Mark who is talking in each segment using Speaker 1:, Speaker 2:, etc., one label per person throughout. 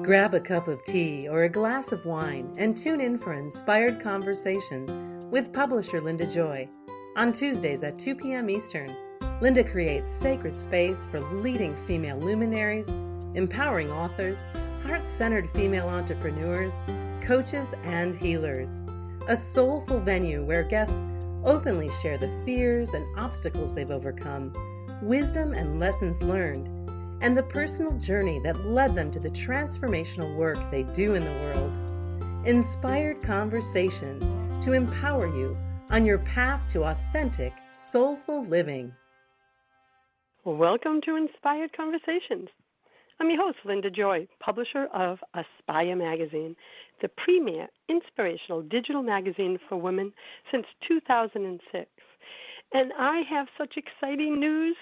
Speaker 1: Grab a cup of tea or a glass of wine and tune in for Inspired Conversations with publisher Linda Joy. On Tuesdays at 2 p.m. Eastern, Linda creates sacred space for leading female luminaries, empowering authors, heart-centered female entrepreneurs, coaches, and healers. A soulful venue where guests openly share the fears and obstacles they've overcome, wisdom and lessons learned, and the personal journey that led them to the transformational work they do in the world. Inspired Conversations to empower you on your path to authentic, soulful living.
Speaker 2: Welcome to Inspired Conversations. I'm your host, Linda Joy, publisher of Aspire Magazine, the premier inspirational digital magazine for women since 2006. And I have such exciting news.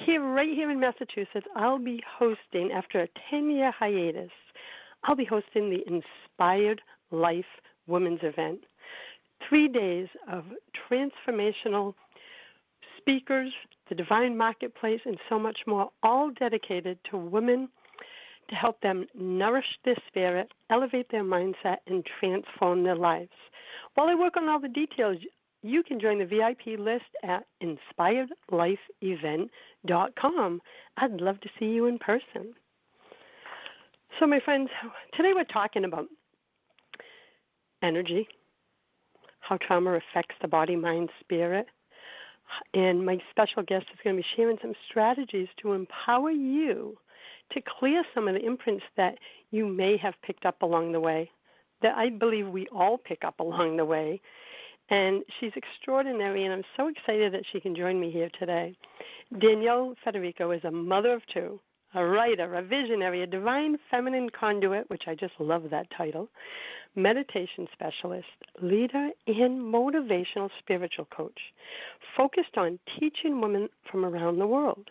Speaker 2: Right here in Massachusetts, I'll be hosting, after a 10-year hiatus, I'll be hosting the Inspired Life Women's Event. 3 days of transformational speakers, the divine marketplace, and so much more, all dedicated to women to help them nourish their spirit, elevate their mindset, and transform their lives. While I work on all the details, you can join the VIP list at inspiredlifeevent.com. I'd love to see you in person. So, my friends, today we're talking about energy, how trauma affects the body, mind, spirit. And my special guest is going to be sharing some strategies to empower you to clear some of the imprints that you may have picked up along the way, that I believe we all pick up along the way. And she's extraordinary, and I'm so excited that she can join me here today. Danielle Federico is a mother of two, a writer, a visionary, a divine feminine conduit, which I just love that title, meditation specialist, leader, and motivational spiritual coach, focused on teaching women from around the world.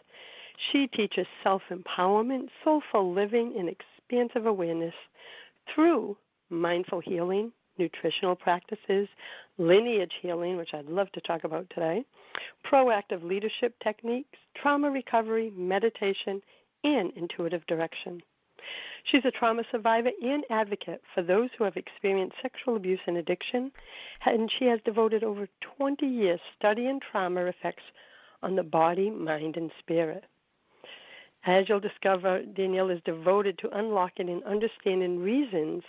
Speaker 2: She teaches self-empowerment, soulful living, and expansive awareness through mindful healing, nutritional practices, lineage healing, which I'd love to talk about today, proactive leadership techniques, trauma recovery, meditation, and intuitive direction. She's a trauma survivor and advocate for those who have experienced sexual abuse and addiction, and she has devoted over 20 years studying trauma effects on the body, mind, and spirit. As you'll discover, Danielle is devoted to unlocking and understanding reasons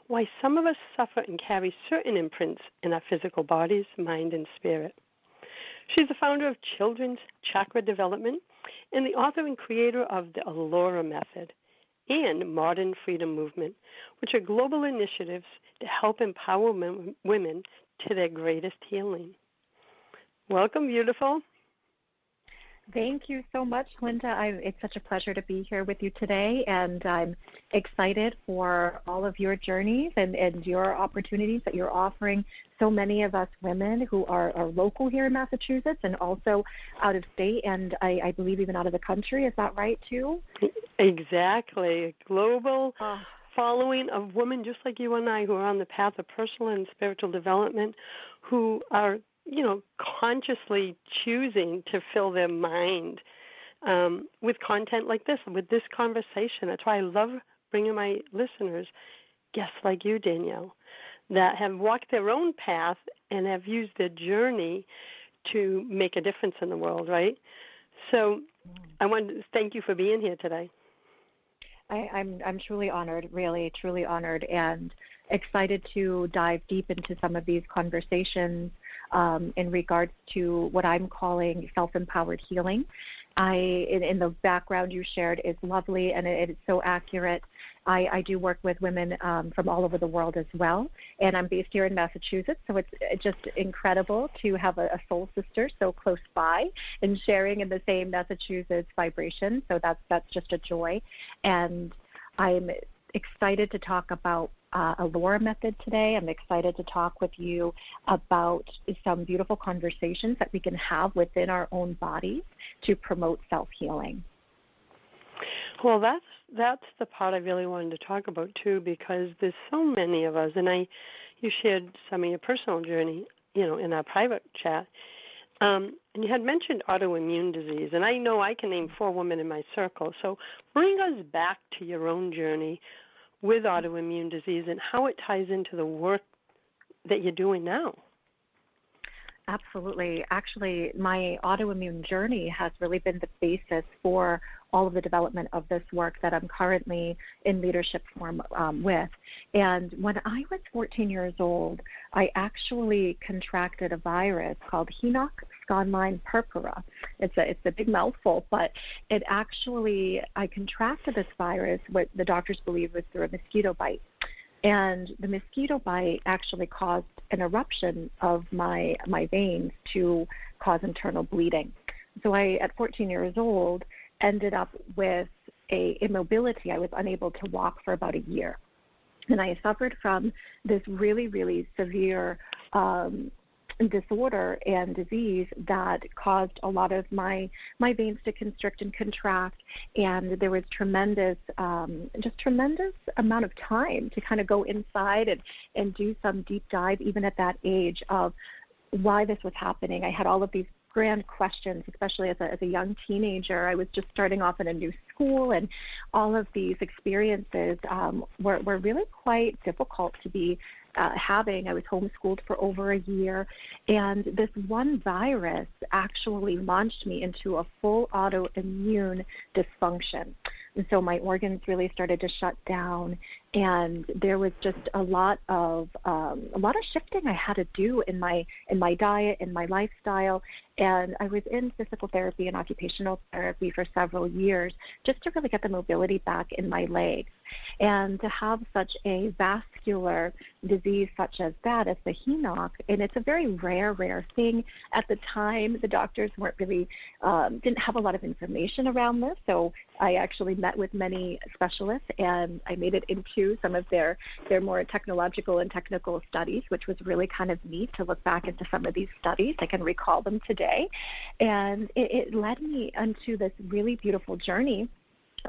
Speaker 2: why some of us suffer and carry certain imprints in our physical bodies, mind, and spirit. She's the founder of Children's Chakra Development and the author and creator of the Allura Method and Modern Freedom Movement, which are global initiatives to help empower women to their greatest healing. Welcome, beautiful.
Speaker 3: Thank you so much, Linda. It's such a pleasure to be here with you today, and I'm excited for all of your journeys and your opportunities that you're offering so many of us women who are local here in Massachusetts and also out of state and I believe even out of the country. Is that right, too?
Speaker 2: Exactly. A global following of women just like you and I who are on the path of personal and spiritual development, who are consciously choosing to fill their mind with content like this, with this conversation. That's why I love bringing my listeners guests like you, Danielle, that have walked their own path and have used their journey to make a difference in the world, right? So I want to thank you for being here today.
Speaker 3: I'm truly honored, really, truly honored, and excited to dive deep into some of these conversations in regards to what I'm calling self-empowered healing. In the background you shared is lovely, and it is so accurate. I do work with women from all over the world as well, and I'm based here in Massachusetts, so it's just incredible to have a soul sister so close by and sharing in the same Massachusetts vibration. So that's just a joy, and I'm excited to talk about Allura Method today. I'm excited to talk with you about some beautiful conversations that we can have within our own bodies to promote self-healing.
Speaker 2: Well, that's the part I really wanted to talk about too, because there's so many of us, and you shared some of your personal journey, in our private chat. And you had mentioned autoimmune disease, and I know I can name 4 women in my circle. So bring us back to your own journey with autoimmune disease and how it ties into the work that you're doing now.
Speaker 3: Absolutely. Actually, my autoimmune journey has really been the basis for all of the development of this work that I'm currently in leadership form with. And when I was 14 years old, I actually contracted a virus called Henoch-Schönlein purpura. It's a big mouthful, but I contracted this virus, what the doctors believe was through a mosquito bite. And the mosquito bite actually caused an eruption of my veins to cause internal bleeding. So I, at 14 years old, ended up with a immobility. I was unable to walk for about a year. And I suffered from this really, really severe disorder and disease that caused a lot of my veins to constrict and contract, and there was tremendous amount of time to kind of go inside and do some deep dive even at that age of why this was happening. I had all of these grand questions, especially as a young teenager. I was just starting off in a new school, and all of these experiences were really quite difficult to be having. I was homeschooled for over a year, and this one virus actually launched me into a full autoimmune dysfunction. And so my organs really started to shut down, and there was just a lot of shifting I had to do in my diet, in my lifestyle. And I was in physical therapy and occupational therapy for several years just to really get the mobility back in my legs. And to have such a vascular disease such as that, as the Henoch, and it's a very rare thing. At the time, the doctors weren't really, didn't have a lot of information around this, so I actually met with many specialists, and I made it into some of their more technological and technical studies, which was really kind of neat to look back into some of these studies. I can recall them today. And it led me into this really beautiful journey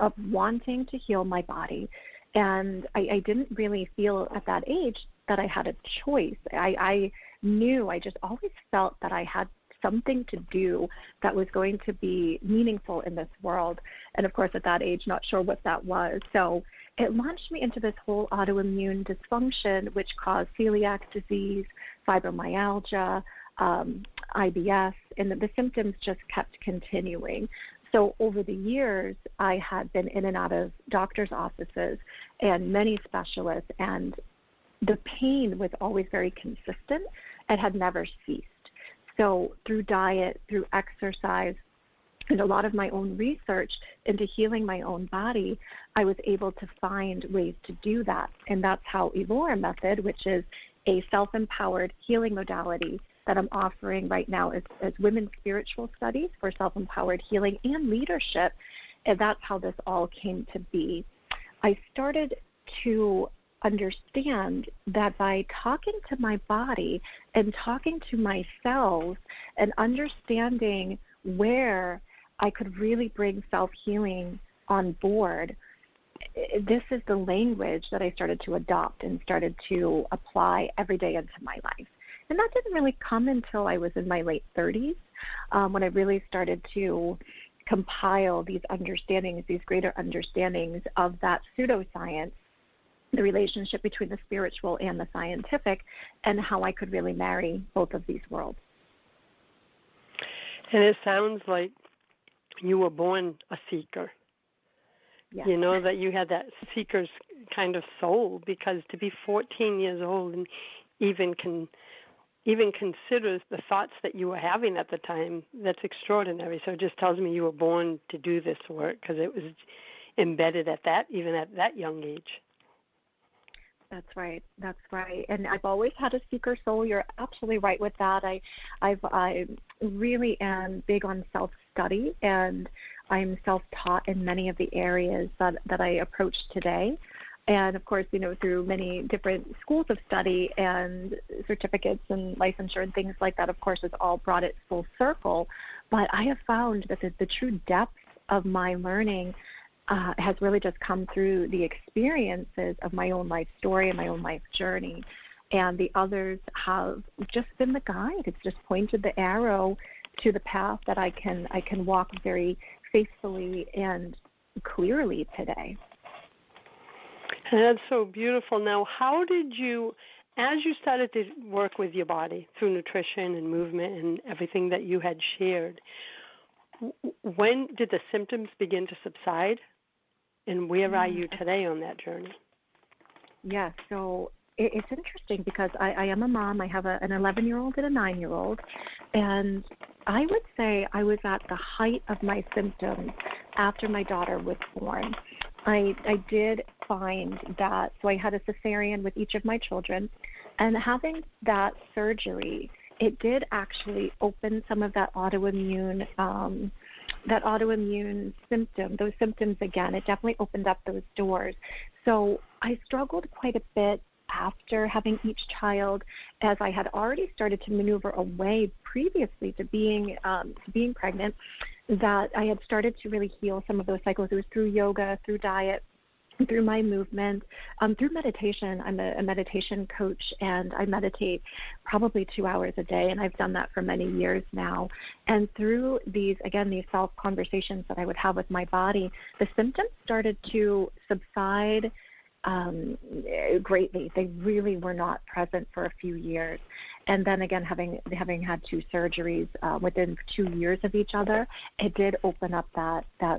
Speaker 3: of wanting to heal my body. And I didn't really feel at that age that I had a choice. I knew, I just always felt that I had something to do that was going to be meaningful in this world. And of course, at that age, not sure what that was. So it launched me into this whole autoimmune dysfunction, which caused celiac disease, fibromyalgia, IBS, and the symptoms just kept continuing. So over the years, I had been in and out of doctors' offices and many specialists, and the pain was always very consistent and had never ceased. So through diet, through exercise, and a lot of my own research into healing my own body, I was able to find ways to do that. And that's how Elora Method, which is a self-empowered healing modality that I'm offering right now as women's spiritual studies for self-empowered healing and leadership, and that's how this all came to be. I started to understand that by talking to my body and talking to my cells and understanding where I could really bring self-healing on board, this is the language that I started to adopt and started to apply every day into my life. And that didn't really come until I was in my late 30s, when I really started to compile these understandings, these greater understandings of that pseudoscience, the relationship between the spiritual and the scientific, and how I could really marry both of these worlds.
Speaker 2: And it sounds like you were born a seeker. Yes. You know, that you had that seeker's kind of soul, because to be 14 years old and even considers the thoughts that you were having at the time, that's extraordinary. So it just tells me you were born to do this work because it was embedded at that young age.
Speaker 3: That's right. And I've always had a seeker soul. You're absolutely right with that. I really am big on self-study, and I'm self-taught in many of the areas that I approach today. And, of course, through many different schools of study and certificates and licensure and things like that, of course, has all brought it full circle. But I have found that the true depth of my learning has really just come through the experiences of my own life story and my own life journey. And the others have just been the guide. It's just pointed the arrow to the path that I can walk very faithfully and clearly today.
Speaker 2: That's so beautiful. Now, how did you, as you started to work with your body through nutrition and movement and everything that you had shared, when did the symptoms begin to subside? And where are you today on that journey?
Speaker 3: Yeah, so it's interesting because I am a mom. I have an 11-year-old and a 9-year-old. And I would say I was at the height of my symptoms after my daughter was born. I did find that, so I had a cesarean with each of my children. And having that surgery, it did actually open some of that autoimmune symptom, those symptoms again. It definitely opened up those doors. So I struggled quite a bit after having each child, as I had already started to maneuver away previously to being pregnant, that I had started to really heal some of those cycles. It was through yoga, through diet, through my movement, through meditation. I'm a meditation coach, and I meditate probably 2 hours a day, and I've done that for many years now. And through these self-conversations that I would have with my body, the symptoms started to subside greatly. They really were not present for a few years. And then again, having had 2 surgeries within 2 years of each other, it did open up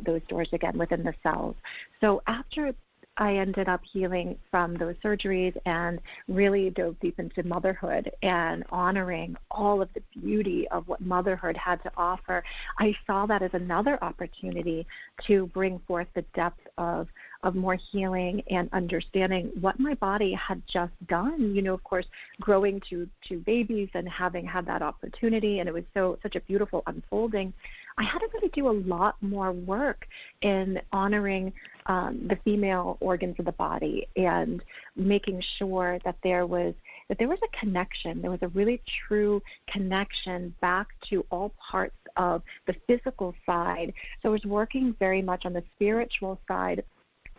Speaker 3: those doors again within the cells. So after I ended up healing from those surgeries and really dove deep into motherhood and honoring all of the beauty of what motherhood had to offer, I saw that as another opportunity to bring forth the depth of more healing and understanding what my body had just done. Of course, growing to 2 babies and having had that opportunity, and it was such a beautiful unfolding. I had to really do a lot more work in honoring the female organs of the body and making sure that there was a connection. There was a really true connection back to all parts of the physical side. So I was working very much on the spiritual side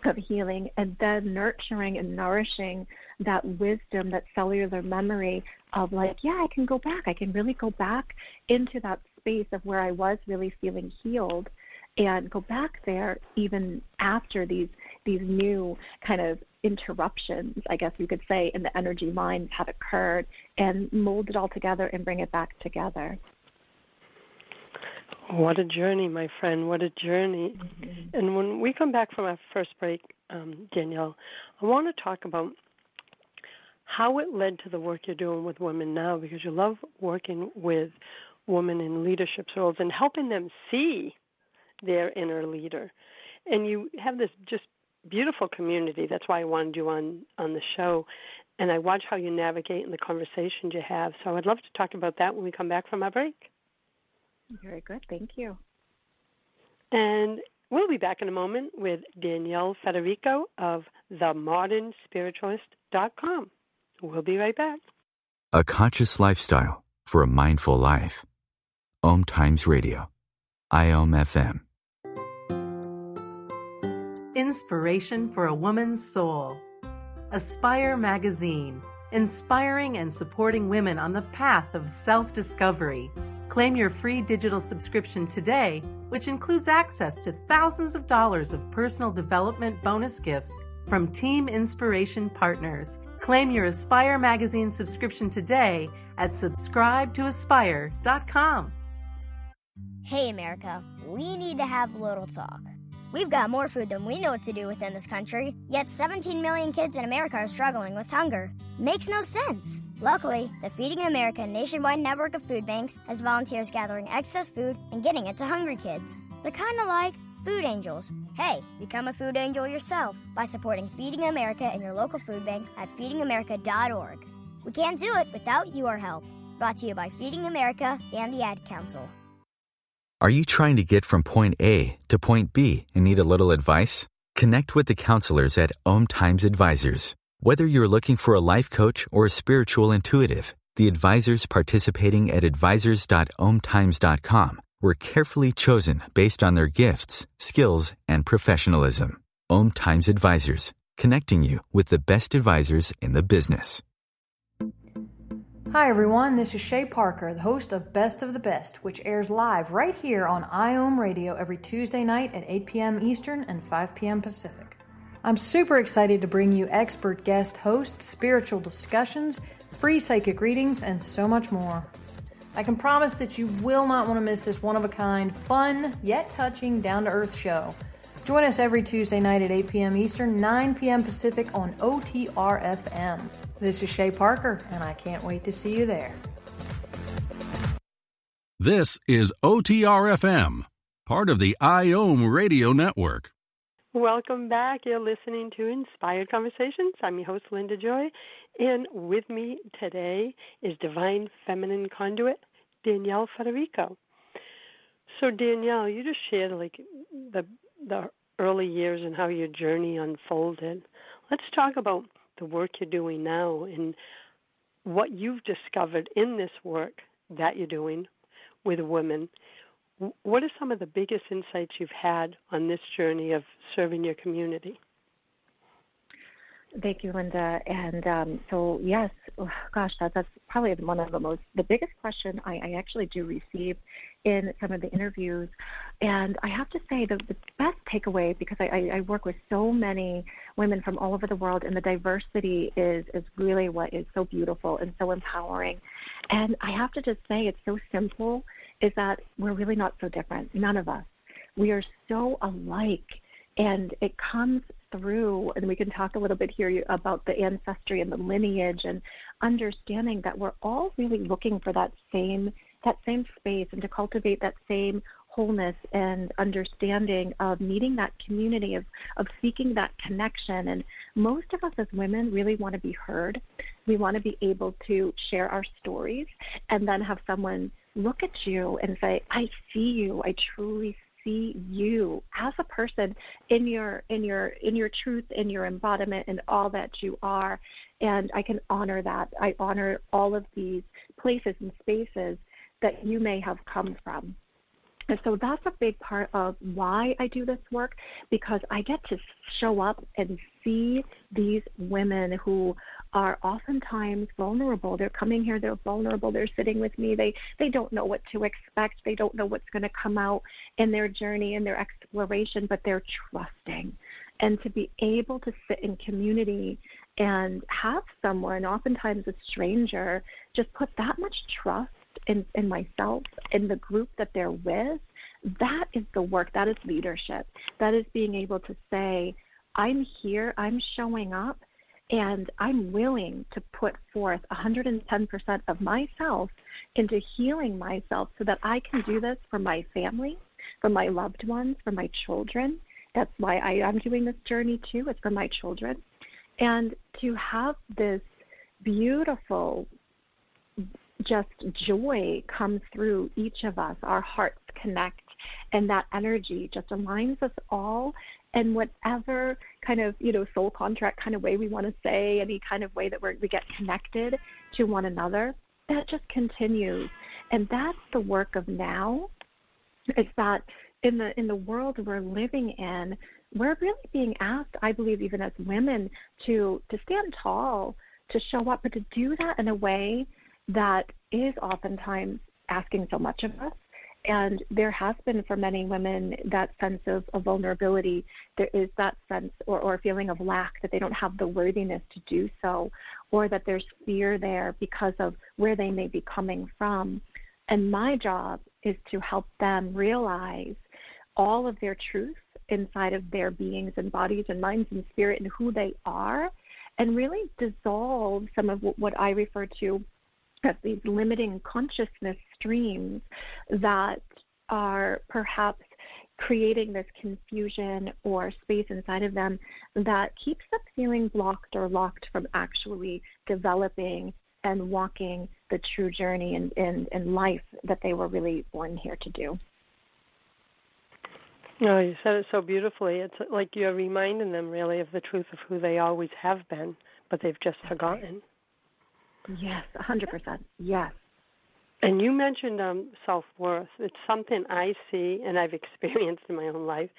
Speaker 3: of healing, and then nurturing and nourishing that wisdom, that cellular memory of I can go back. I can really go back into that space of where I was really feeling healed, and go back there even after these new kind of interruptions, I guess you could say, in the energy lines had occurred, and mold it all together and bring it back together.
Speaker 2: What a journey, my friend, what a journey.
Speaker 3: Mm-hmm.
Speaker 2: And when we come back from our first break, Danielle, I want to talk about how it led to the work you're doing with women now, because you love working with women in leadership roles and helping them see their inner leader. And you have this just beautiful community. That's why I wanted you on the show. And I watch how you navigate in the conversations you have. So I'd love to talk about that when we come back from our break.
Speaker 3: Very good. Thank you.
Speaker 2: And we'll be back in a moment with Danielle Federico of themodernspiritualist.com. We'll be right back.
Speaker 4: A conscious lifestyle for a mindful life. OMTimes Radio. IOM FM.
Speaker 1: Inspiration for a woman's soul. Aspire Magazine, inspiring and supporting women on the path of self-discovery. Claim your free digital subscription today, which includes access to thousands of dollars of personal development bonus gifts from Team Inspiration partners. Claim your Aspire Magazine subscription today at subscribetoaspire.com.
Speaker 5: Hey, America, we need to have a little talk. We've got more food than we know what to do with in this country, yet 17 million kids in America are struggling with hunger. Makes no sense. Luckily, the Feeding America nationwide network of food banks has volunteers gathering excess food and getting it to hungry kids. They're kind of like food angels. Hey, become a food angel yourself by supporting Feeding America in your local food bank at feedingamerica.org. We can't do it without your help. Brought to you by Feeding America and the Ad Council.
Speaker 4: Are you trying to get from point A to point B and need a little advice? Connect with the counselors at OMTimes Advisors. Whether you're looking for a life coach or a spiritual intuitive, the advisors participating at advisors.omtimes.com were carefully chosen based on their gifts, skills, and professionalism. OMTimes Advisors, connecting you with the best advisors in the business.
Speaker 6: Hi everyone, this is Shay Parker, the host of Best of the Best, which airs live right here on IOM Radio every Tuesday night at 8 p.m. Eastern and 5 p.m. Pacific. I'm super excited to bring you expert guest hosts, spiritual discussions, free psychic readings, and so much more. I can promise that you will not want to miss this one-of-a-kind, fun, yet touching, down-to-earth show. Join us every Tuesday night at 8 p.m. Eastern, 9 p.m. Pacific on OTR-FM. This is Shay Parker, and I can't wait to see you there.
Speaker 7: This is OTR-FM, part of the IOM Radio Network.
Speaker 2: Welcome back. You're listening to Inspired Conversations. I'm your host, Linda Joy, and with me today is Divine Feminine Conduit, Danielle Federico. So, Danielle, you just shared the early years and how your journey unfolded. Let's talk about the work you're doing now and what you've discovered in this work that you're doing with women. What are some of the biggest insights you've had on this journey of serving your community?
Speaker 3: Thank you, Linda. And so, yes, that's probably one of the biggest question I actually do receive in some of the interviews. And I have to say the best takeaway, because I work with so many women from all over the world, and the diversity is really what is so beautiful and so empowering. And I have to just say it's so simple, is that we're really not so different, none of us. We are so alike. And it comes through, and we can talk a little bit here about the ancestry and the lineage, and understanding that we're all really looking for that same space, and to cultivate that same wholeness and understanding of needing that community, of seeking that connection. And most of us as women really want to be heard. We want to be able to share our stories and then have someone look at you and say, I see you, I truly see you as a person in your truth, in your embodiment, and all that you are. And I can honor that. I honor all of these places and spaces that you may have come from. And so that's a big part of why I do this work, because I get to show up and see these women who are oftentimes vulnerable. They're coming here, they're vulnerable, they're sitting with me, they don't know what to expect, they don't know what's going to come out in their journey and their exploration, but they're trusting. And to be able to sit in community and have someone, oftentimes a stranger, just put that much trust in myself, in the group that they're with, that is the work, that is leadership. That is being able to say, I'm here, I'm showing up, and I'm willing to put forth 110% of myself into healing myself so that I can do this for my family, for my loved ones, for my children. That's why I'm doing this journey too. It's for my children. And to have this beautiful just joy comes through each of us. Our hearts connect, and that energy just aligns us all. And whatever kind of, soul contract kind of way we want to say, any kind of way that we get connected to one another, that just continues. And that's the work of now. It's that in the world we're living in, we're really being asked, I believe, even as women, to stand tall, to show up, but to do that in a way that is oftentimes asking so much of us. And there has been for many women that sense of vulnerability. There is that sense or feeling of lack, that they don't have the worthiness to do so, or that there's fear there because of where they may be coming from. And my job is to help them realize all of their truth inside of their beings and bodies and minds and spirit and who they are, and really dissolve some of what I refer to as these limiting consciousness streams that are perhaps creating this confusion or space inside of them that keeps them feeling blocked or locked from actually developing and walking the true journey in life that they were really born here to do.
Speaker 2: No, you said it so beautifully. It's like you're reminding them really of the truth of who they always have been, but they've just forgotten.
Speaker 3: Yes, 100%. Yes.
Speaker 2: And you mentioned self-worth. It's something I see and I've experienced in my own life,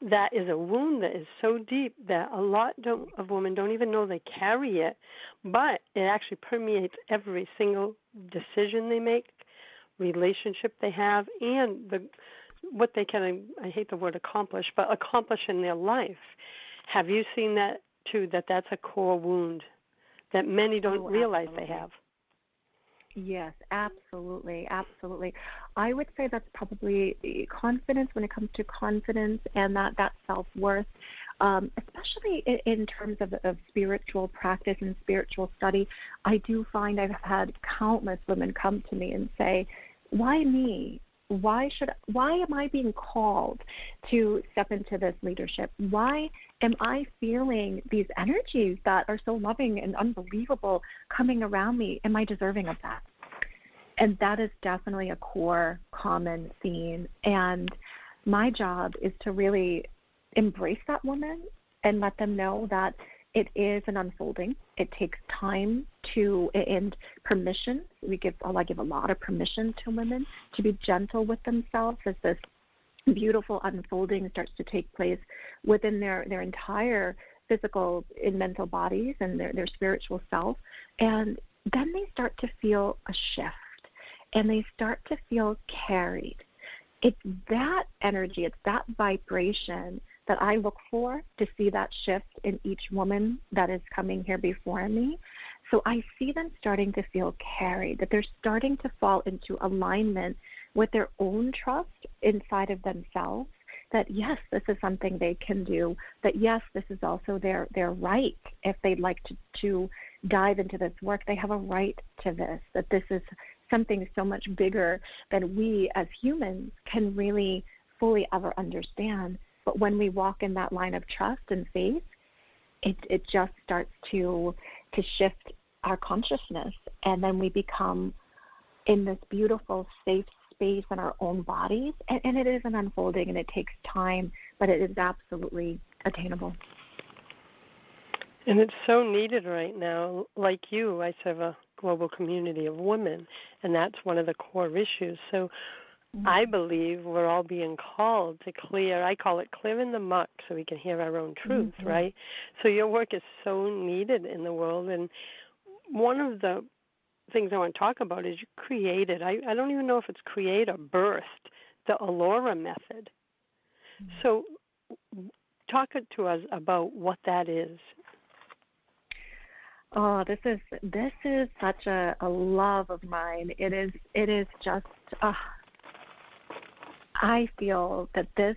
Speaker 2: that is a wound that is so deep that a lot of women don't even know they carry it, but it actually permeates every single decision they make, relationship they have, and what they can, I hate the word accomplish, but accomplish in their life. Have you seen that too, that's a core wound that many don't realize they have?
Speaker 3: Yes, absolutely, absolutely. I would say that's probably confidence when it comes to confidence and that self-worth, especially in terms of spiritual practice and spiritual study. I do find I've had countless women come to me and say, why me? Why am I being called to step into this leadership? Why am I feeling these energies that are so loving and unbelievable coming around me? Am I deserving of that? And that is definitely a core common theme. And my job is to really embrace that woman and let them know that it is an unfolding. It takes time and permission. I give a lot of permission to women to be gentle with themselves as this beautiful unfolding starts to take place within their entire physical and mental bodies and their spiritual self. And then they start to feel a shift and they start to feel carried. It's that energy, it's that vibration that I look for to see that shift in each woman that is coming here before me. So I see them starting to feel carried, that they're starting to fall into alignment with their own trust inside of themselves, that yes, this is something they can do, that yes, this is also their right. If they'd like to dive into this work, they have a right to this, that this is something so much bigger than we as humans can really fully ever understand. But when we walk in that line of trust and faith, it just starts to shift our consciousness, and then we become in this beautiful, safe space in our own bodies. And it is an unfolding, and it takes time, but it is absolutely attainable.
Speaker 2: And it's so needed right now. Like you, I serve a global community of women, and that's one of the core issues. So I believe we're all being called to clear, I call it clearing the muck so we can hear our own truth, right? So your work is so needed in the world. And one of the things I want to talk about is you created, I don't even know if it's create or birthed, the Allura method. So talk to us about what that is.
Speaker 3: Oh, this is such a love of mine. It is just I feel that this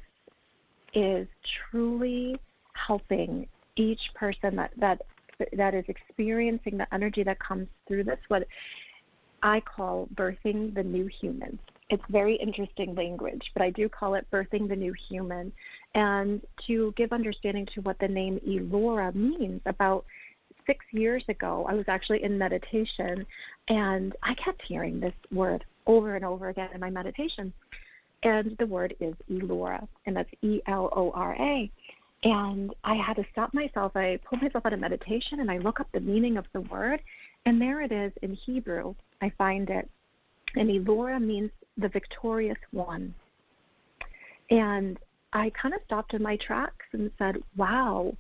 Speaker 3: is truly helping each person that is experiencing the energy that comes through this, what I call birthing the new human. It's very interesting language, but I do call it birthing the new human. And to give understanding to what the name Allura means, about 6 years ago, I was actually in meditation, and I kept hearing this word over and over again in my meditation. And the word is Allura, and that's E-L-O-R-A. And I had to stop myself. I pulled myself out of meditation, and I look up the meaning of the word, and there it is in Hebrew. I find it. And Allura means the victorious one. And I kind of stopped in my tracks and said, wow,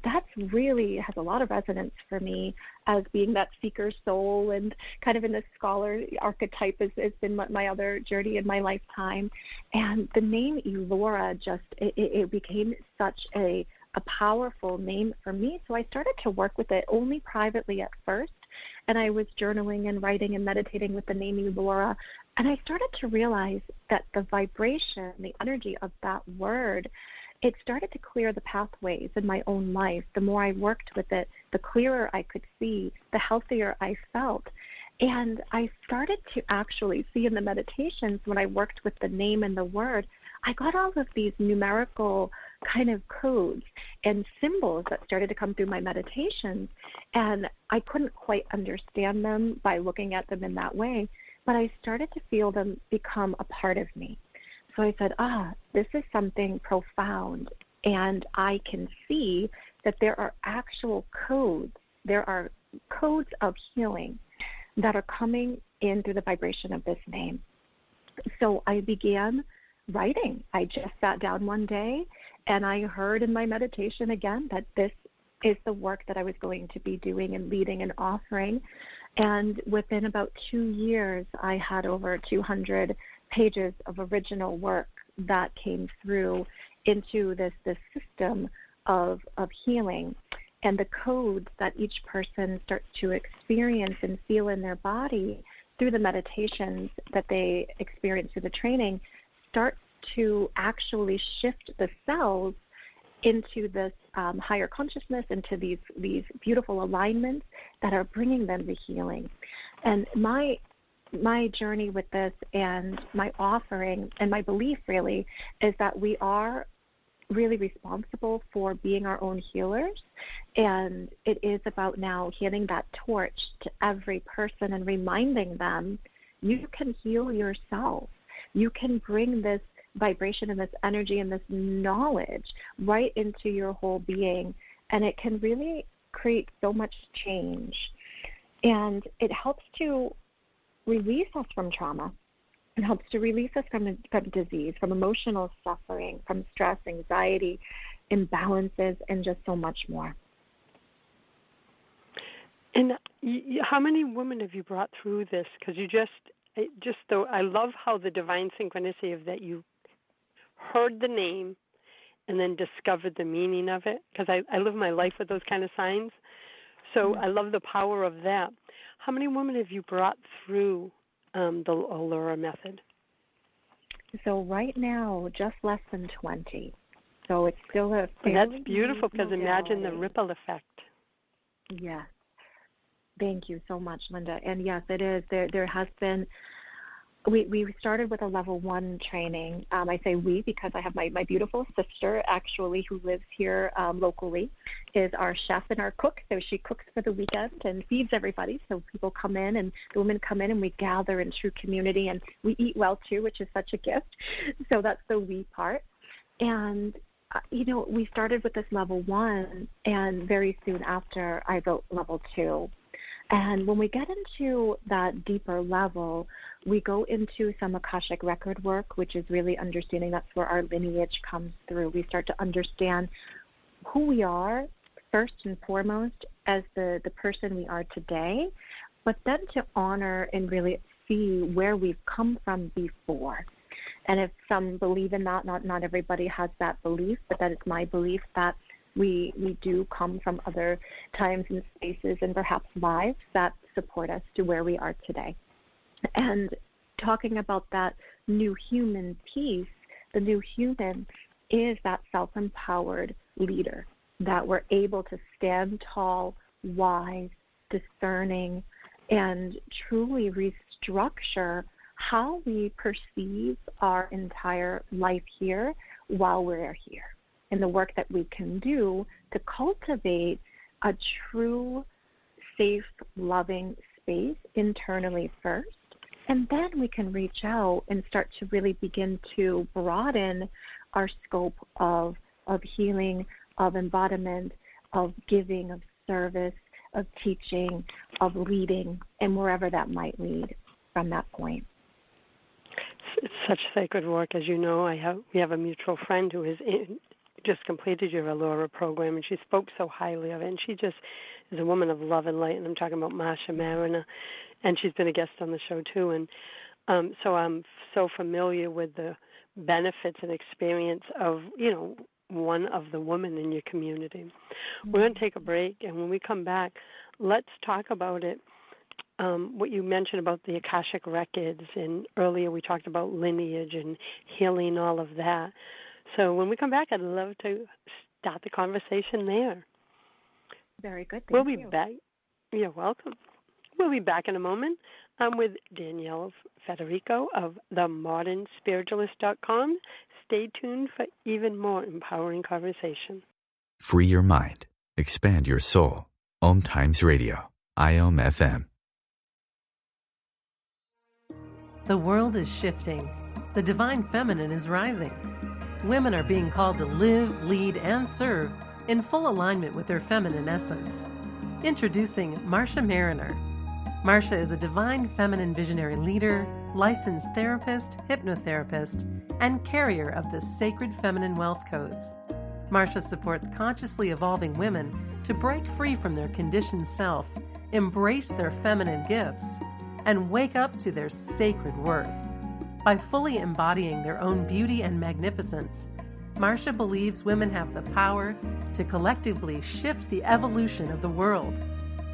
Speaker 3: that's really has a lot of resonance for me as being that seeker soul, and kind of in the scholar archetype has been my other journey in my lifetime. And the name Allura it became such a powerful name for me. So I started to work with it only privately at first, and I was journaling and writing and meditating with the name Allura. And I started to realize that the vibration, the energy of that word, it started to clear the pathways in my own life. The more I worked with it, the clearer I could see, the healthier I felt. And I started to actually see in the meditations, when I worked with the name and the word, I got all of these numerical kind of codes and symbols that started to come through my meditations. And I couldn't quite understand them by looking at them in that way, but I started to feel them become a part of me. So I said, this is something profound, and I can see that there are actual codes. There are codes of healing that are coming in through the vibration of this name. So I began writing. I just sat down one day And I heard in my meditation again that this is the work that I was going to be doing and leading and offering. And within about 2 years, I had over 200 pages of original work that came through into this system of healing, and the codes that each person starts to experience and feel in their body through the meditations that they experience through the training starts to actually shift the cells into this higher consciousness, into these beautiful alignments that are bringing them the healing. And my journey with this and my offering and my belief really is that we are really responsible for being our own healers, and it is about now handing that torch to every person and reminding them you can heal yourself. You can bring this vibration and this energy and this knowledge right into your whole being, and it can really create so much change. And it helps to release us from trauma. It helps to release us from disease, from emotional suffering, from stress, anxiety, imbalances, and just so much more.
Speaker 2: And how many women have you brought through this? Because I love how the divine synchronicity of that you heard the name and then discovered the meaning of it, because I live my life with those kind of signs. So I love the power of that. How many women have you brought through the Allura method?
Speaker 3: So right now, just less than 20. So it's still a fairly
Speaker 2: that's beautiful, because imagine the ripple effect.
Speaker 3: Yes. Thank you so much, Linda. And yes, it is. There has been. We started with a level 1 training. I say we because I have my beautiful sister, actually, who lives here locally, is our chef and our cook. So she cooks for the weekend and feeds everybody. So people come in, and the women come in, and we gather in true community, and we eat well, too, which is such a gift. So that's the we part. And, we started with this level 1, and very soon after I wrote level 2. And when we get into that deeper level, we go into some Akashic record work, which is really understanding that's where our lineage comes through. We start to understand who we are, first and foremost, as the person we are today, but then to honor and really see where we've come from before. And if some believe in that, not everybody has that belief, but that is my belief that we do come from other times and spaces and perhaps lives that support us to where we are today. And talking about that new human piece, the new human is that self-empowered leader, that we're able to stand tall, wise, discerning, and truly restructure how we perceive our entire life here while we're here, and the work that we can do to cultivate a true, safe, loving space internally first. And then we can reach out and start to really begin to broaden our scope of healing, of embodiment, of giving, of service, of teaching, of leading, and wherever that might lead from that point.
Speaker 2: It's such sacred work. As you know, we have a mutual friend who is just completed your Allura program, and she spoke so highly of it. And she just is a woman of love and light, and I'm talking about Marsha Mariner, and she's been a guest on the show too. And so I'm so familiar with the benefits and experience of, one of the women in your community. Mm-hmm. We're going to take a break, and when we come back, let's talk about it. What you mentioned about the Akashic records, and earlier we talked about lineage and healing, all of that. So when we come back, I'd love to start the conversation there.
Speaker 3: Very good.
Speaker 2: We'll be back. You're welcome. We'll be back in a moment. I'm with Danielle Federico of themodernspiritualist.com. Stay tuned for even more empowering conversation.
Speaker 4: Free your mind. Expand your soul. OMTimes Radio. IOM FM.
Speaker 1: The world is shifting. The divine feminine is rising. Women are being called to live, lead, and serve in full alignment with their feminine essence. Introducing Marsha Mariner. Marsha is a divine feminine visionary leader, licensed therapist, hypnotherapist, and carrier of the sacred feminine wealth codes. Marsha supports consciously evolving women to break free from their conditioned self, embrace their feminine gifts, and wake up to their sacred worth. By fully embodying their own beauty and magnificence, Marsha believes women have the power to collectively shift the evolution of the world.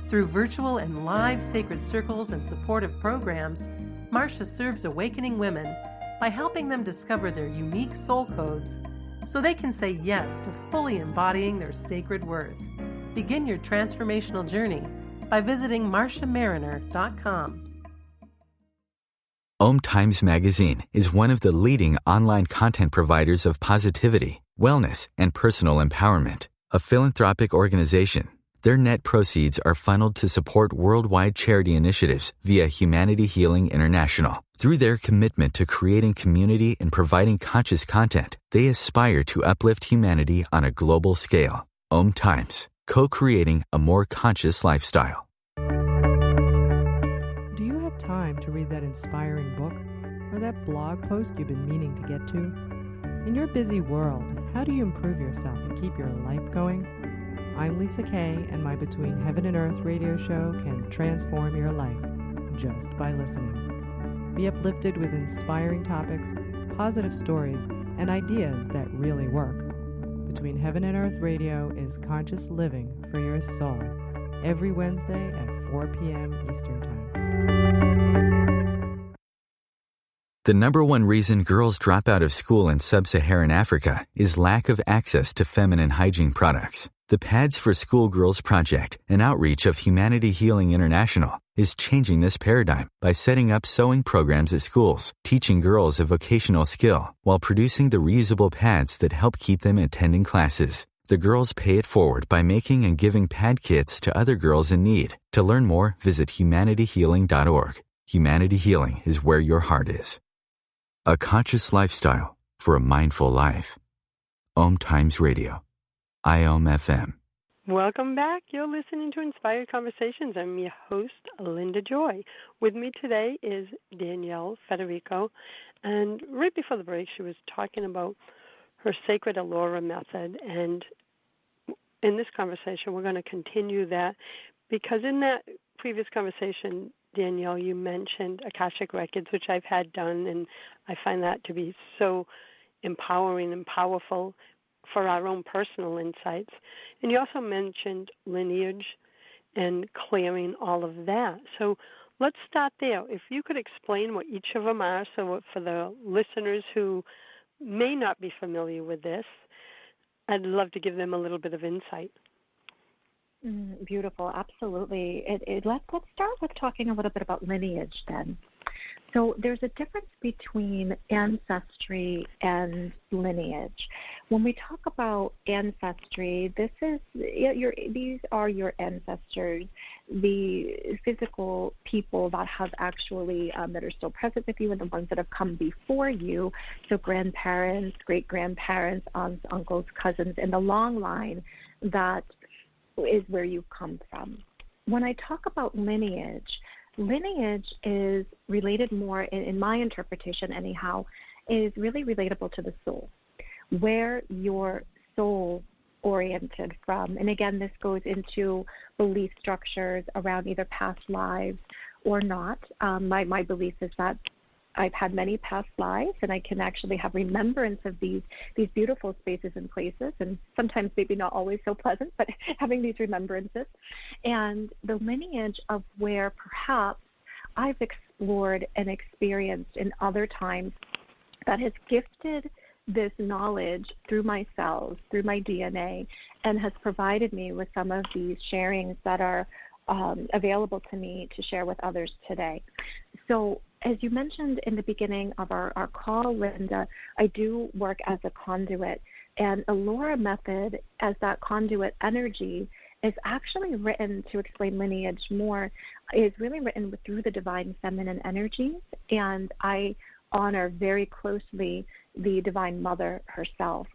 Speaker 1: Through virtual and live sacred circles and supportive programs, Marsha serves awakening women by helping them discover their unique soul codes so they can say yes to fully embodying their sacred worth. Begin your transformational journey by visiting marshamariner.com.
Speaker 4: OMTimes Magazine is one of the leading online content providers of positivity, wellness, and personal empowerment. A philanthropic organization, their net proceeds are funneled to support worldwide charity initiatives via Humanity Healing International. Through their commitment to creating community and providing conscious content, they aspire to uplift humanity on a global scale. OMTimes, co-creating a more conscious lifestyle.
Speaker 8: Do you have time to read that inspiring book or that blog post you've been meaning to get to? In your busy world, how do you improve yourself and keep your life going? I'm Lisa Kay, and my Between Heaven and Earth radio show can transform your life just by listening. Be uplifted with inspiring topics, positive stories, and ideas that really work. Between Heaven and Earth Radio is conscious living for your soul, every Wednesday at 4 p.m. Eastern Time.
Speaker 4: The number one reason girls drop out of school in sub-Saharan Africa is lack of access to feminine hygiene products. The Pads for Schoolgirls Project, an outreach of Humanity Healing International, is changing this paradigm by setting up sewing programs at schools, teaching girls a vocational skill, while producing the reusable pads that help keep them attending classes. The girls pay it forward by making and giving pad kits to other girls in need. To learn more, visit humanityhealing.org. Humanity Healing is where your heart is. A conscious lifestyle for a mindful life. OMTimes Radio. IOM FM.
Speaker 2: Welcome back. You're listening to Inspired Conversations. I'm your host, Linda Joy. With me today is Danielle Federico. And right before the break, she was talking about her sacred Allura method. And in this conversation, we're going to continue that because in that previous conversation, Danielle, you mentioned Akashic Records, which I've had done, and I find that to be so empowering and powerful for our own personal insights. And you also mentioned lineage and clearing all of that. So let's start there. If you could explain what each of them are, so for the listeners who may not be familiar with this, I'd love to give them a little bit of insight.
Speaker 3: Beautiful, absolutely. Let's start with talking a little bit about lineage then. So there's a difference between ancestry and lineage. When we talk about ancestry, these are your ancestors, the physical people that have actually that are still present with you, and the ones that have come before you. So grandparents, great-grandparents, aunts, uncles, cousins, in the long line that is where you come from. When I talk about lineage is related more, in my interpretation anyhow, is really relatable to the soul, where your soul oriented from. And again, this goes into belief structures around either past lives or not. My belief is that I've had many past lives, and I can actually have remembrance of these beautiful spaces and places, and sometimes maybe not always so pleasant, but having these remembrances. And the lineage of where perhaps I've explored and experienced in other times that has gifted this knowledge through my cells, through my DNA, and has provided me with some of these sharings that are available to me to share with others today. So as you mentioned in the beginning of our call, Linda, I do work as a conduit, and Allura method as that conduit energy is actually written to explain lineage more, is really written through the divine feminine energies, and I honor very closely the Divine Mother herself.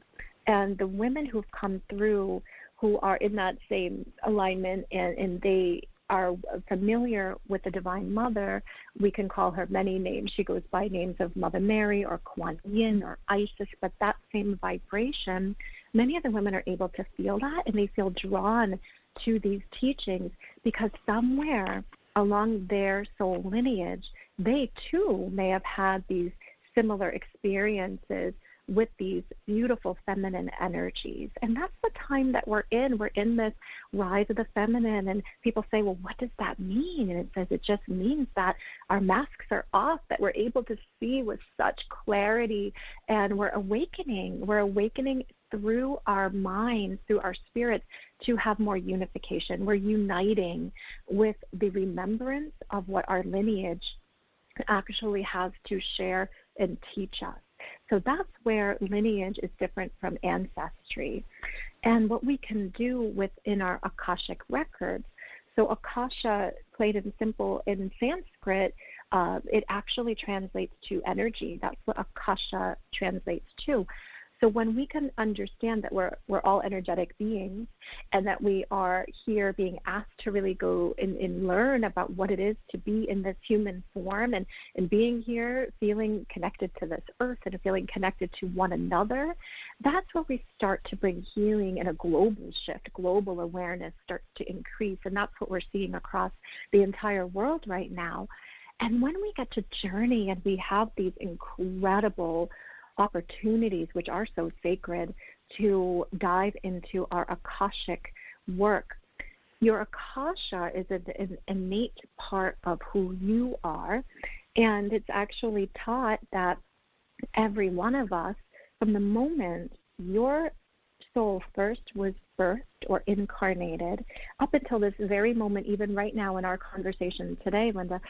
Speaker 3: And the women who've come through who are in that same alignment, and they are familiar with the Divine Mother, we can call her many names. She goes by names of Mother Mary or Kuan Yin or Isis, but that same vibration, many of the women are able to feel that, and they feel drawn to these teachings because somewhere along their soul lineage, they too may have had these similar experiences with these beautiful feminine energies. And that's the time that we're in. We're in this rise of the feminine, and people say, well, what does that mean? And it says it just means that our masks are off, that we're able to see with such clarity, and we're awakening. We're awakening through our minds, through our spirits, to have more unification. We're uniting with the remembrance of what our lineage actually has to share and teach us. So that's where lineage is different from ancestry. And what we can do within our Akashic records, so Akasha, plain and simple in Sanskrit, it actually translates to energy. That's what Akasha translates to. So when we can understand that we're all energetic beings and that we are here being asked to really go and learn about what it is to be in this human form and being here, feeling connected to this earth and feeling connected to one another, that's where we start to bring healing and a global shift. Global awareness starts to increase, and that's what we're seeing across the entire world right now. And when we get to journey and we have these incredible opportunities, which are so sacred, to dive into our Akashic work. Your Akasha is an innate part of who you are, and it's actually taught that every one of us, from the moment your soul first was birthed or incarnated, up until this very moment, even right now in our conversation today, Linda,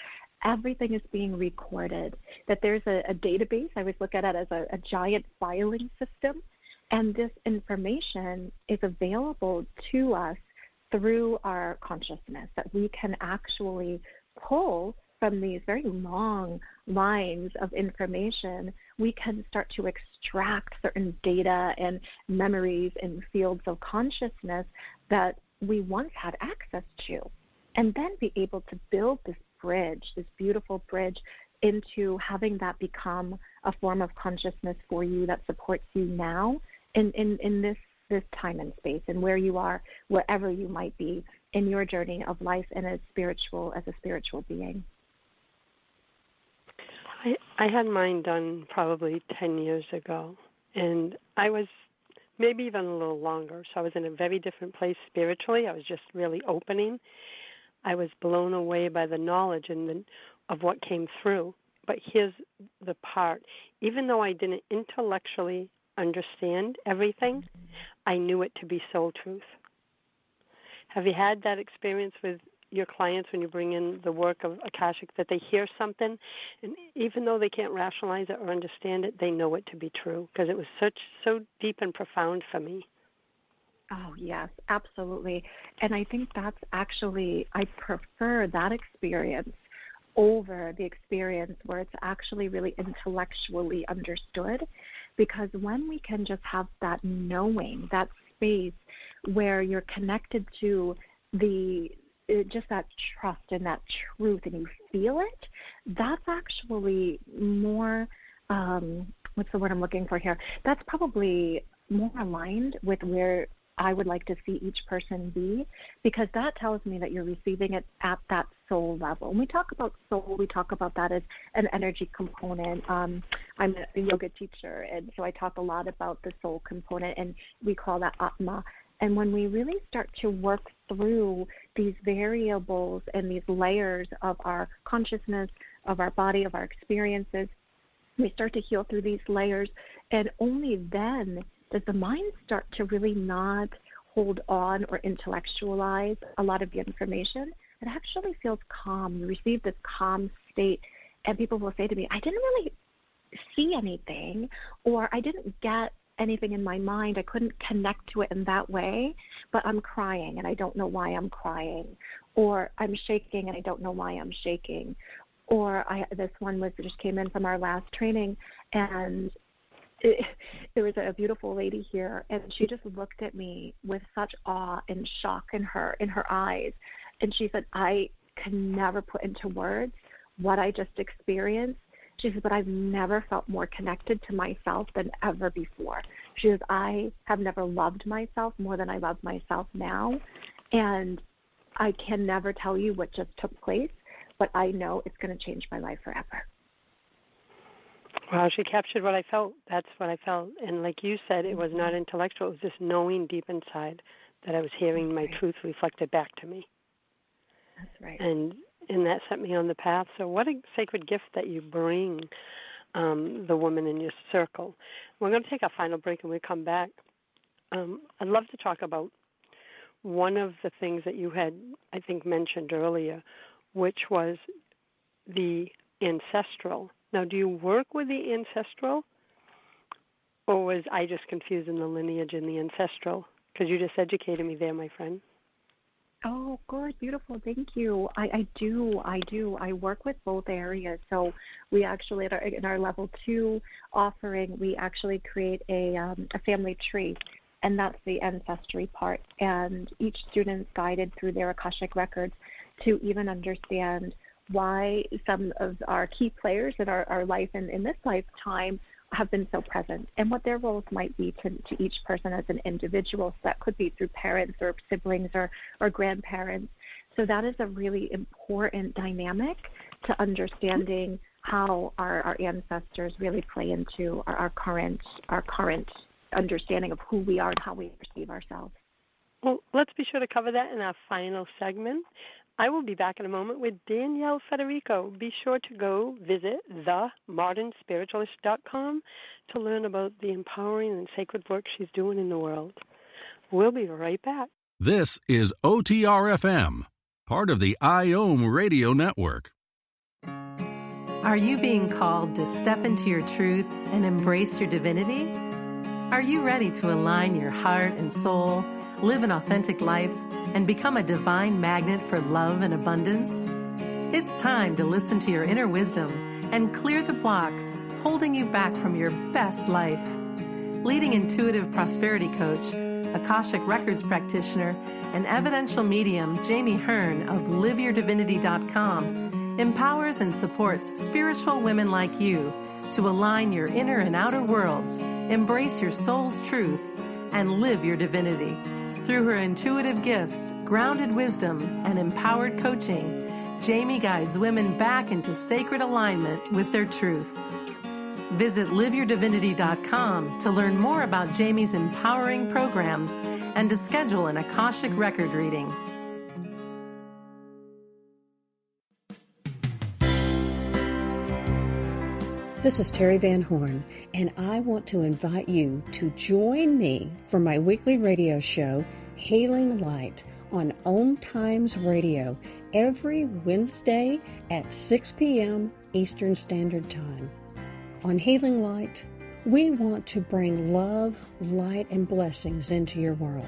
Speaker 3: everything is being recorded, that there's a database. I always look at it as a giant filing system, and this information is available to us through our consciousness, that we can actually pull from these very long lines of information. We can start to extract certain data and memories and fields of consciousness that we once had access to, and then be able to build this bridge, this beautiful bridge, into having that become a form of consciousness for you that supports you now in this time and space, and where you are, wherever you might be in your journey of life and as a spiritual being.
Speaker 2: I had mine done probably 10 years ago, and I was maybe even a little longer, so I was in a very different place spiritually. I was just really opening. I was blown away by the knowledge of what came through. But here's the part. Even though I didn't intellectually understand everything, I knew it to be soul truth. Have you had that experience with your clients when you bring in the work of Akashic, that they hear something, and even though they can't rationalize it or understand it, they know it to be true because it was so deep and profound for me?
Speaker 3: Oh, yes, absolutely. And I think that's actually, I prefer that experience over the experience where it's actually really intellectually understood, because when we can just have that knowing, that space where you're connected to just that trust and that truth, and you feel it, that's actually more, what's the word I'm looking for here? That's probably more aligned with where I would like to see each person be, because that tells me that you're receiving it at that soul level. When we talk about soul, we talk about that as an energy component. I'm a yoga teacher, and so I talk a lot about the soul component, and we call that Atma. And when we really start to work through these variables and these layers of our consciousness, of our body, of our experiences, we start to heal through these layers, and only then does the mind start to really not hold on or intellectualize a lot of the information. It actually feels calm. You receive this calm state, and people will say to me, I didn't really see anything, or I didn't get anything in my mind. I couldn't connect to it in that way, but I'm crying, and I don't know why I'm crying. Or I'm shaking, and I don't know why I'm shaking. Or this one just came in from our last training, and there was a beautiful lady here, and she just looked at me with such awe and shock in her eyes. And she said, I can never put into words what I just experienced. She said, but I've never felt more connected to myself than ever before. She says, I have never loved myself more than I love myself now. And I can never tell you what just took place, but I know it's going to change my life forever.
Speaker 2: Wow, she captured what I felt. That's what I felt. And like you said, it was not intellectual. It was just knowing deep inside that I was hearing my truth reflected back to me.
Speaker 3: That's right.
Speaker 2: And that set me on the path. So what a sacred gift that you bring the woman in your circle. We're going to take a final break, and we come back. I'd love to talk about one of the things that you had, I think, mentioned earlier, which was the ancestral. Now, do you work with the ancestral, or was I just confusing the lineage and the ancestral? Because you just educated me there, my friend.
Speaker 3: Oh, good, beautiful. Thank you. I do. I work with both areas. So we actually, in our level 2 offering, we actually create a family tree, and that's the ancestry part. And each student's guided through their Akashic records to even understand why some of our key players in our life and in this lifetime have been so present, and what their roles might be to each person as an individual. So that could be through parents or siblings or grandparents. So that is a really important dynamic to understanding how our ancestors really play into our current understanding of who we are and how we perceive ourselves.
Speaker 2: Well, let's be sure to cover that in our final segment. I will be back in a moment with Danielle Federico. Be sure to go visit themodernspiritualist.com to learn about the empowering and sacred work she's doing in the world. We'll be right back.
Speaker 7: This is OTR-FM, part of the IOM radio network.
Speaker 1: Are you being called to step into your truth and embrace your divinity? Are you ready to align your heart and soul, live an authentic life, and become a divine magnet for love and abundance? It's time to listen to your inner wisdom and clear the blocks holding you back from your best life. Leading intuitive prosperity coach, Akashic Records practitioner, and evidential medium Jamie Hearn of LiveYourDivinity.com empowers and supports spiritual women like you to align your inner and outer worlds, embrace your soul's truth, and live your divinity. Through her intuitive gifts, grounded wisdom, and empowered coaching, Jamie guides women back into sacred alignment with their truth. Visit LiveYourDivinity.com to learn more about Jamie's empowering programs and to schedule an Akashic record reading.
Speaker 9: This is Terry Van Horn, and I want to invite you to join me for my weekly radio show, Healing Light, on OMTimes Radio every Wednesday at 6 p.m. Eastern Standard Time. On Healing Light, we want to bring love, light, and blessings into your world.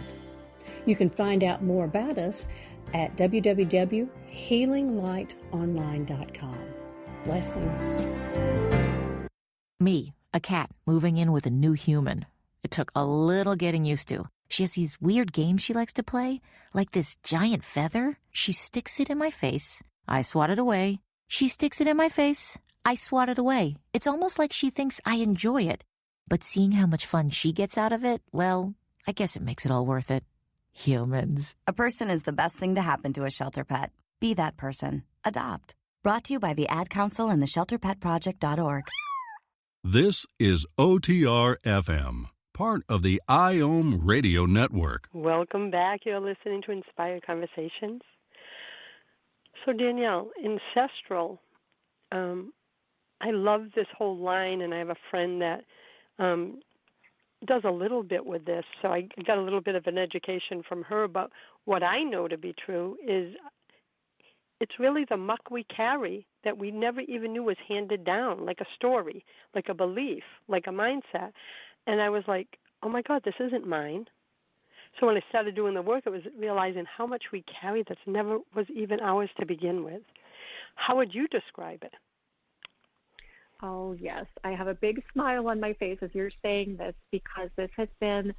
Speaker 9: You can find out more about us at www.healinglightonline.com. Blessings.
Speaker 10: Me, a cat, moving in with a new human. It took a little getting used to. She has these weird games she likes to play, like this giant feather. She sticks it in my face. I swat it away. She sticks it in my face. I swat it away. It's almost like she thinks I enjoy it. But seeing how much fun she gets out of it, well, I guess it makes it all worth it. Humans.
Speaker 11: A person is the best thing to happen to a shelter pet. Be that person. Adopt. Brought to you by the Ad Council and the ShelterPetProject.org.
Speaker 7: This is OTR-FM, part of the IOM radio network.
Speaker 2: Welcome back. You're listening to Inspired Conversations. So, Danielle, ancestral, I love this whole line, and I have a friend that does a little bit with this, so I got a little bit of an education from her about what I know to be true is it's really the muck we carry that we never even knew was handed down, like a story, like a belief, like a mindset. And I was like, oh, my God, this isn't mine. So when I started doing the work, it was realizing how much we carry that's never was even ours to begin with. How would you describe it?
Speaker 3: Oh, yes. I have a big smile on my face as you're saying this because this has been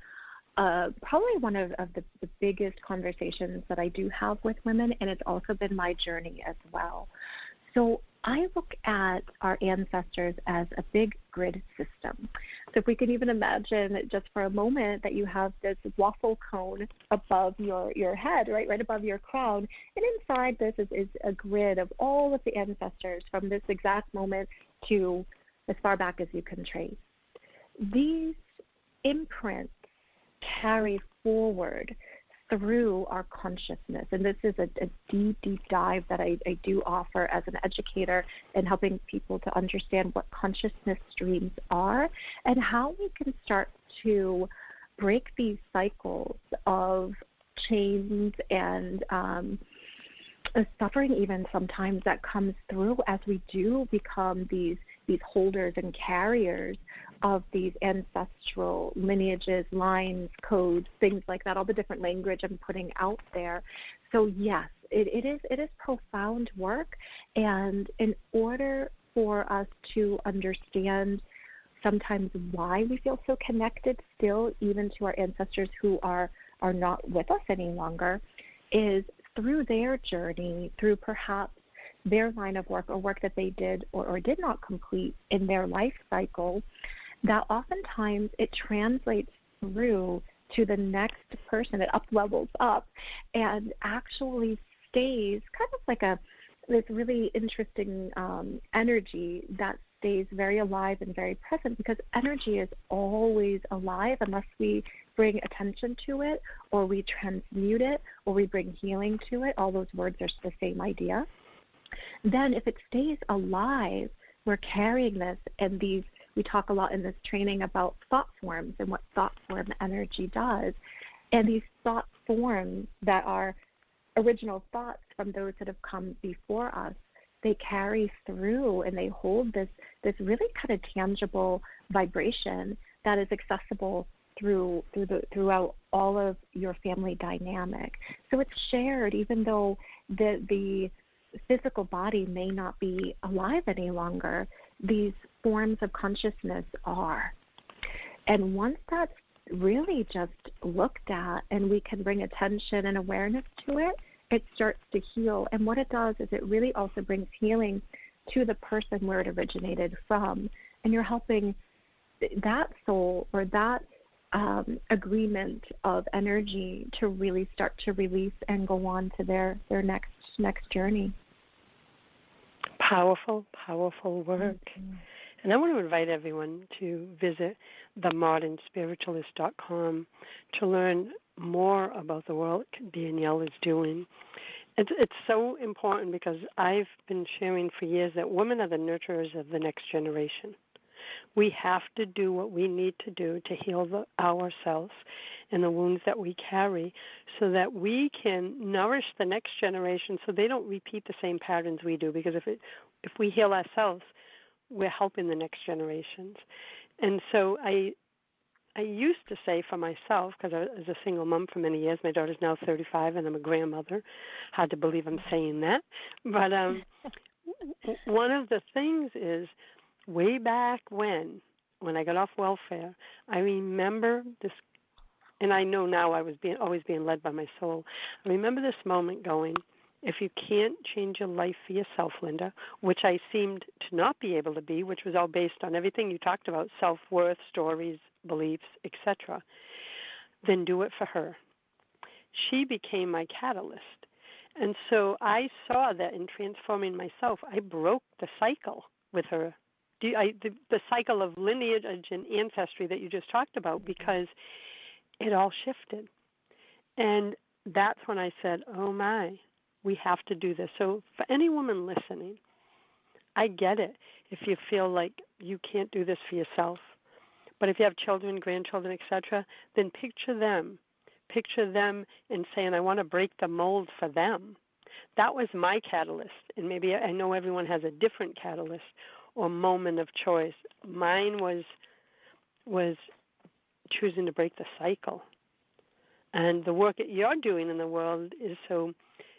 Speaker 3: probably one of the biggest conversations that I do have with women, and it's also been my journey as well. So I look at our ancestors as a big grid system. So if we can even imagine just for a moment that you have this waffle cone above your head, right above your crown, and inside this is a grid of all of the ancestors from this exact moment to as far back as you can trace. These imprints carry forward through our consciousness. And this is a deep, deep dive that I do offer as an educator in helping people to understand what consciousness streams are and how we can start to break these cycles of chains and suffering even sometimes that comes through as we do become these holders and carriers of these ancestral lineages, lines, codes, things like that, all the different language I'm putting out there. So yes, it is profound work, and in order for us to understand sometimes why we feel so connected still, even to our ancestors who are not with us any longer, is through their journey, through perhaps their line of work or work that they did or did not complete in their life cycle, that oftentimes it translates through to the next person. It up levels up and actually stays kind of like this really interesting energy that stays very alive and very present, because energy is always alive unless we bring attention to it or we transmute it or we bring healing to it. All those words are the same idea. Then if it stays alive, we're carrying this, and we talk a lot in this training about thought forms and what thought form energy does. And these thought forms that are original thoughts from those that have come before us, they carry through and they hold this really kind of tangible vibration that is accessible throughout all of your family dynamic. So it's shared, even though the physical body may not be alive any longer, these forms of consciousness are. And once that's really just looked at and we can bring attention and awareness to it, it starts to heal. And what it does is it really also brings healing to the person where it originated from. And you're helping that soul or that agreement of energy to really start to release and go on to their next journey.
Speaker 2: Powerful, powerful work. Mm-hmm. And I want to invite everyone to visit themodernspiritualist.com to learn more about the work Danielle is doing. It's so important because I've been sharing for years that women are the nurturers of the next generation. We have to do what we need to do to heal ourselves and the wounds that we carry so that we can nourish the next generation so they don't repeat the same patterns we do. Because if we heal ourselves, we're helping the next generations. And so I used to say for myself, because I was a single mom for many years, my daughter's now 35 and I'm a grandmother. Hard to believe I'm saying that. But one of the things is, way back when I got off welfare, I remember this, and I know now I was always being led by my soul. I remember this moment going, if you can't change your life for yourself, Linda, which I seemed to not be able to be, which was all based on everything you talked about, self-worth, stories, beliefs, etc., then do it for her. She became my catalyst. And so I saw that in transforming myself, I broke the cycle with her. The cycle of lineage and ancestry that you just talked about, because it all shifted. And that's when I said, oh my, we have to do this. So for any woman listening, I get it if you feel like you can't do this for yourself. But if you have children, grandchildren, etc., then picture them and saying, I want to break the mold for them. That was my catalyst. And maybe I know everyone has a different catalyst or moment of choice. Mine was choosing to break the cycle. And the work that you're doing in the world is so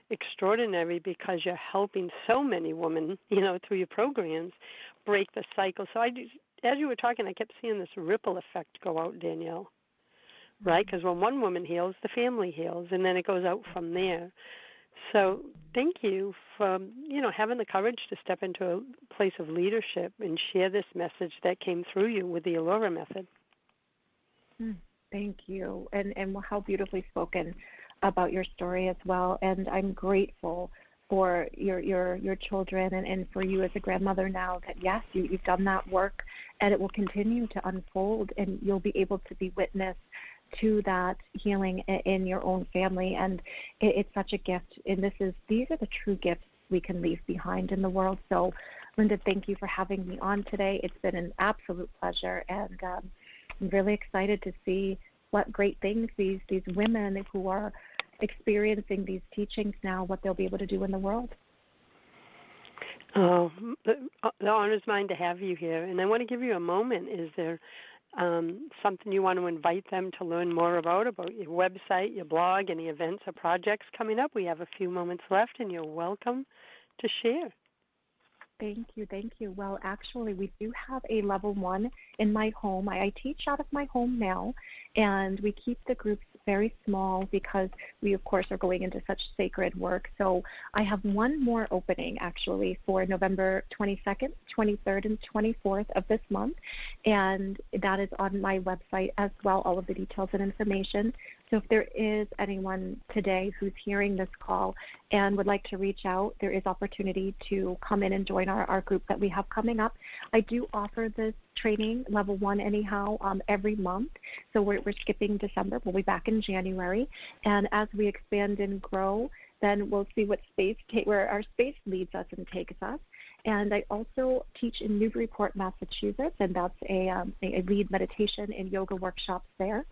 Speaker 2: extraordinary because you're helping so many women, through your programs, break the cycle. So as you were talking, I kept seeing this ripple effect go out, Danielle, right? Because when one woman heals, the family heals, and then it goes out from there. So thank you for, having the courage to step into a place of leadership and share this message that came through you with the Allura method.
Speaker 3: Thank you. And how beautifully spoken about your story as well. And I'm grateful for your children and for you as a grandmother now that, yes, you've done that work, and it will continue to unfold, and you'll be able to be witness to that healing in your own family. And it's such a gift. And these are the true gifts we can leave behind in the world. So, Linda, thank you for having me on today. It's been an absolute pleasure, and I'm really excited to see what great things these women who are experiencing these teachings now, what they'll be able to do in the world.
Speaker 2: Oh, the honor is mine to have you here. And I want to give you a moment. Is there something you want to invite them to learn more about your website, your blog, any events or projects coming up? We have a few moments left, and you're welcome to share.
Speaker 3: Thank you. Well, actually, we do have a level 1 in my home. I teach out of my home now, and we keep the groups very small because we, of course, are going into such sacred work. So I have one more opening, actually, for November 22nd, 23rd, and 24th of this month, and that is on my website as well, all of the details and information. So if there is anyone today who's hearing this call and would like to reach out, there is opportunity to come in and join our group that we have coming up. I do offer this training, level 1 anyhow, every month. So we're skipping December. We'll be back in January. And as we expand and grow, then we'll see where our space leads us and takes us. And I also teach in Newburyport, Massachusetts, and that's a lead meditation and yoga workshops there.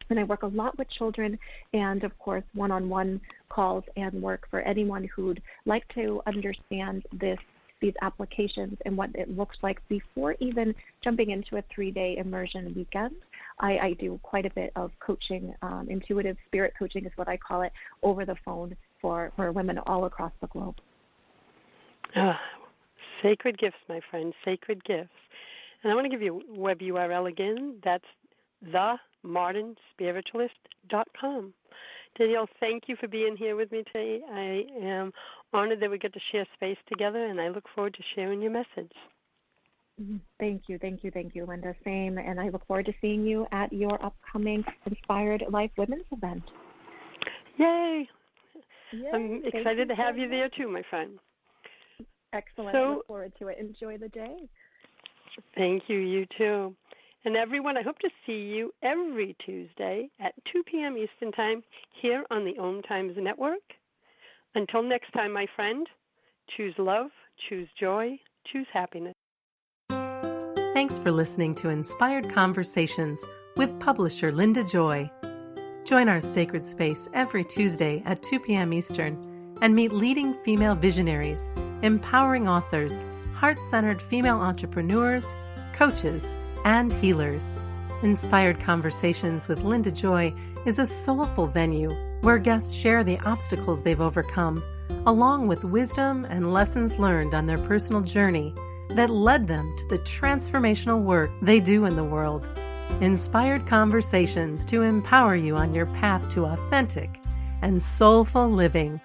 Speaker 3: And I work a lot with children and, of course, one-on-one calls and work for anyone who'd like to understand these applications and what it looks like before even jumping into a 3-day immersion weekend. I do quite a bit of coaching, intuitive spirit coaching is what I call it, over the phone for women all across the globe.
Speaker 2: Sacred gifts, my friend, sacred gifts. And I want to give you a web URL again. That's themodernspiritualist.com. Danielle, thank you for being here with me today. I am honored that we get to share space together, and I look forward to sharing your message.
Speaker 3: Thank you, Linda. Same, and I look forward to seeing you at your upcoming Inspired Life Women's event.
Speaker 2: Yay! I'm excited to have you there too, my friend.
Speaker 3: Excellent. I look forward to it. Enjoy the day.
Speaker 2: Thank you. You too. And everyone, I hope to see you every Tuesday at 2 p.m. Eastern Time here on the OMTimes Network. Until next time, my friend, choose love, choose joy, choose happiness.
Speaker 1: Thanks for listening to Inspired Conversations with publisher Linda Joy. Join our sacred space every Tuesday at 2 p.m. Eastern and meet leading female visionaries, empowering authors, heart-centered female entrepreneurs, coaches, and healers. Inspired Conversations with Linda Joy is a soulful venue where guests share the obstacles they've overcome, along with wisdom and lessons learned on their personal journey that led them to the transformational work they do in the world. Inspired Conversations to empower you on your path to authentic and soulful living.